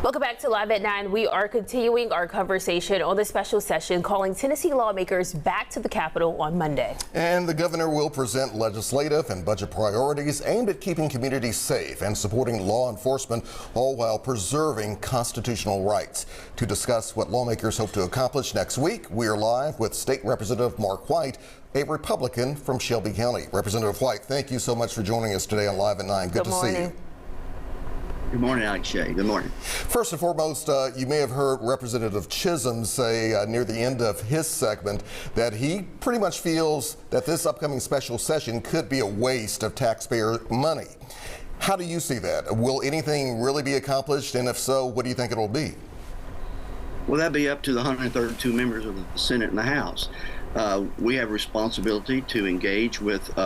Welcome back to Live at 9. We are continuing our conversation on the special session calling Tennessee lawmakers back to the Capitol on Monday. And the governor will present legislative and budget priorities aimed at keeping communities safe and supporting law enforcement, all while preserving constitutional rights. To discuss what lawmakers hope to accomplish next week, we are live with State Representative Mark White, a Republican from Shelby County. Representative White, thank you so much for joining us today on Live at 9. Good to see you. Good morning, Alex Shea. Good morning. First and foremost, you may have heard Representative Chisholm say near the end of his segment that he pretty much feels that this upcoming special session could be a waste of taxpayer money. How do you see that? Will anything really be accomplished? And if so, what do you think it'll be? Well, that'd be up to the 132 members of the Senate and the House. We have a responsibility to engage with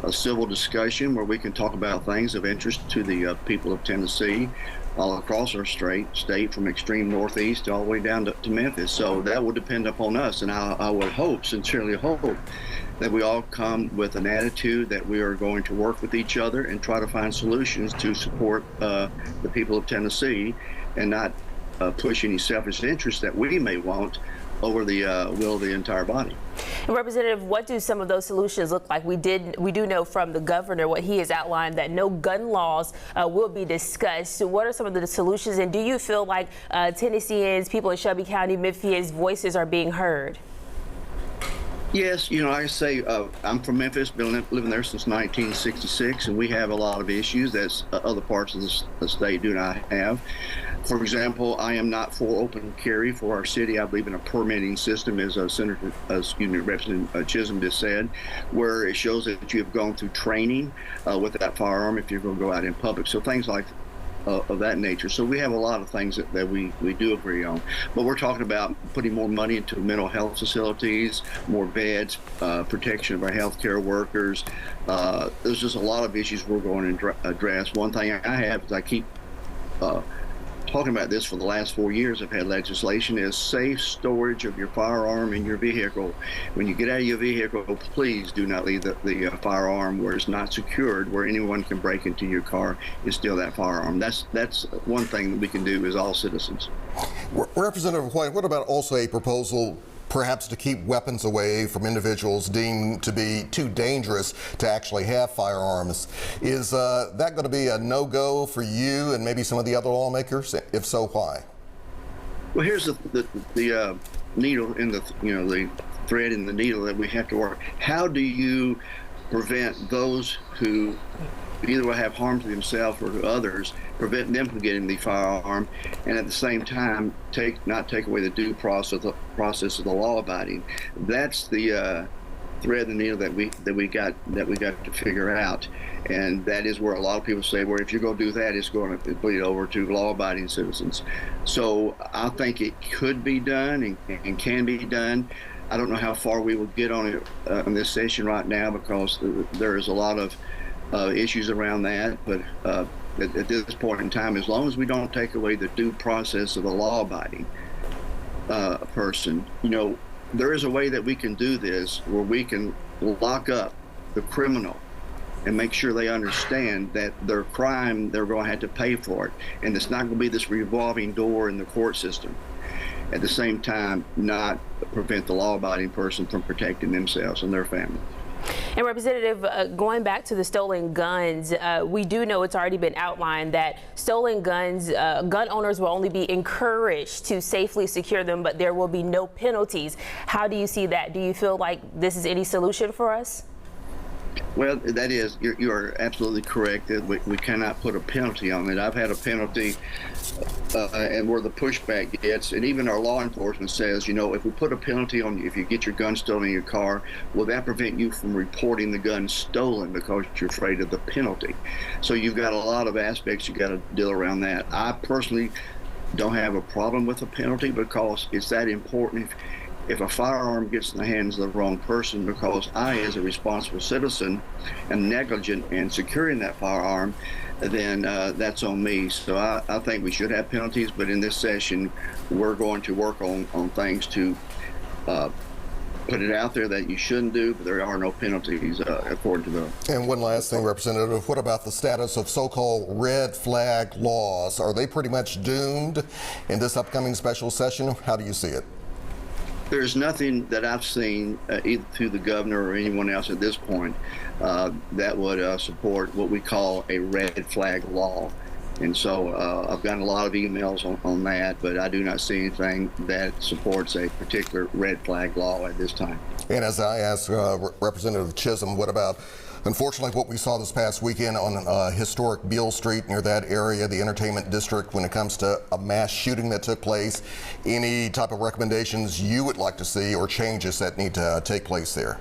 a civil discussion where we can talk about things of interest to the people of Tennessee all across our state from extreme northeast all the way down to Memphis. So that will depend upon us, and I would hope, sincerely hope, that we all come with an attitude that we are going to work with each other and try to find solutions to support the people of Tennessee and not push any selfish interests that we may want over the will of the entire body. And Representative, what do some of those solutions look like? We do know from the governor what he has outlined that no gun laws will be discussed. So what are some of the solutions, and do you feel like Tennesseans, people in Shelby County, Memphis, voices are being heard? Yes, you know, I say I'm from Memphis, been living there since 1966, and we have a lot of issues that other parts of the state do not have. For example, I am not for open carry for our city. I believe in a permitting system, as Representative Chisholm just said, where it shows that you have gone through training with that firearm if you're going to go out in public. So things like of that nature. So we have a lot of things that we do agree on. But we're talking about putting more money into mental health facilities, more beds, protection of our healthcare workers. There's just a lot of issues we're going to address. One thing I have is I keep talking about this for the last 4 years. I've had legislation is safe storage of your firearm in your vehicle. When you get out of your vehicle, please do not leave the firearm where it's not secured, where anyone can break into your car and steal that firearm. That's one thing that we can do as all citizens. Representative White, what about also a proposal perhaps to keep weapons away from individuals deemed to be too dangerous to actually have firearms? Is that going to be a no-go for you and maybe some of the other lawmakers? If so, why? Well, here's the needle in the thread in the needle that we have to work. How do you prevent those who either will have harm to themselves or to others, prevent them from getting the firearm, and at the same time not take away the due process of the law abiding? That's the thread, the needle that we got to figure out, and that is where a lot of people say, well, if you're going to do that, it's going to bleed over to law-abiding citizens. So I think it could be done and can be done. I don't know how far we will get on it in this session right now, because there is a lot of issues around that, but at this point in time, as long as we don't take away the due process of a law-abiding person, there is a way that we can do this where we can lock up the criminal and make sure they understand that their crime, they're going to have to pay for it, and it's not going to be this revolving door in the court system. At the same time, not prevent the law-abiding person from protecting themselves and their family. And Representative, going back to the stolen guns, we do know it's already been outlined that stolen guns, gun owners will only be encouraged to safely secure them, but there will be no penalties. How do you see that? Do you feel like this is any solution for us? Well, that is, you are absolutely correct that we cannot put a penalty on it. I've had a penalty, and where the pushback gets, and even our law enforcement says, if we put a penalty on you, if you get your gun stolen in your car, will that prevent you from reporting the gun stolen because you're afraid of the penalty? So you've got a lot of aspects you got to deal around that. I personally don't have a problem with a penalty because it's that important. If a firearm gets in the hands of the wrong person, because I, as a responsible citizen, am negligent in securing that firearm, then that's on me. So I think we should have penalties, but in this session, we're going to work on things to put it out there that you shouldn't do, but there are no penalties according to the. And one last thing, Representative, what about the status of so-called red flag laws? Are they pretty much doomed in this upcoming special session? How do you see it? There's nothing that I've seen, either through the governor or anyone else at this point, that would support what we call a red flag law. And so I've gotten a lot of emails on that, but I do not see anything that supports a particular red flag law at this time. And as I asked Representative Chisholm, what about, unfortunately, what we saw this past weekend on historic Beale Street near that area, the entertainment district, when it comes to a mass shooting that took place? Any type of recommendations you would like to see or changes that need to take place there?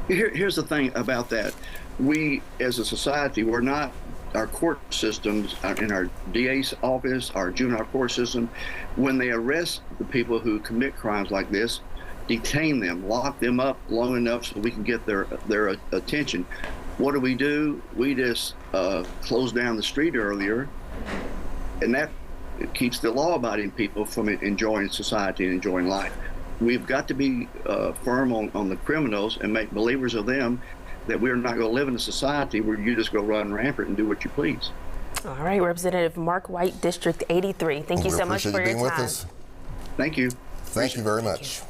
Here's the thing about that. We, as a society, we're not, our court systems in our DA's office, our juvenile court system, when they arrest the people who commit crimes like this, detain them, lock them up long enough so we can get their attention. What do? We just close down the street earlier, and that keeps the law-abiding people from enjoying society and enjoying life. We've got to be firm on the criminals and make believers of them that we're not going to live in a society where you just go run rampant and do what you please. All right, Representative Mark White, District 83. Thank you so much for your time. Being with us. Thank you. Thank you very much.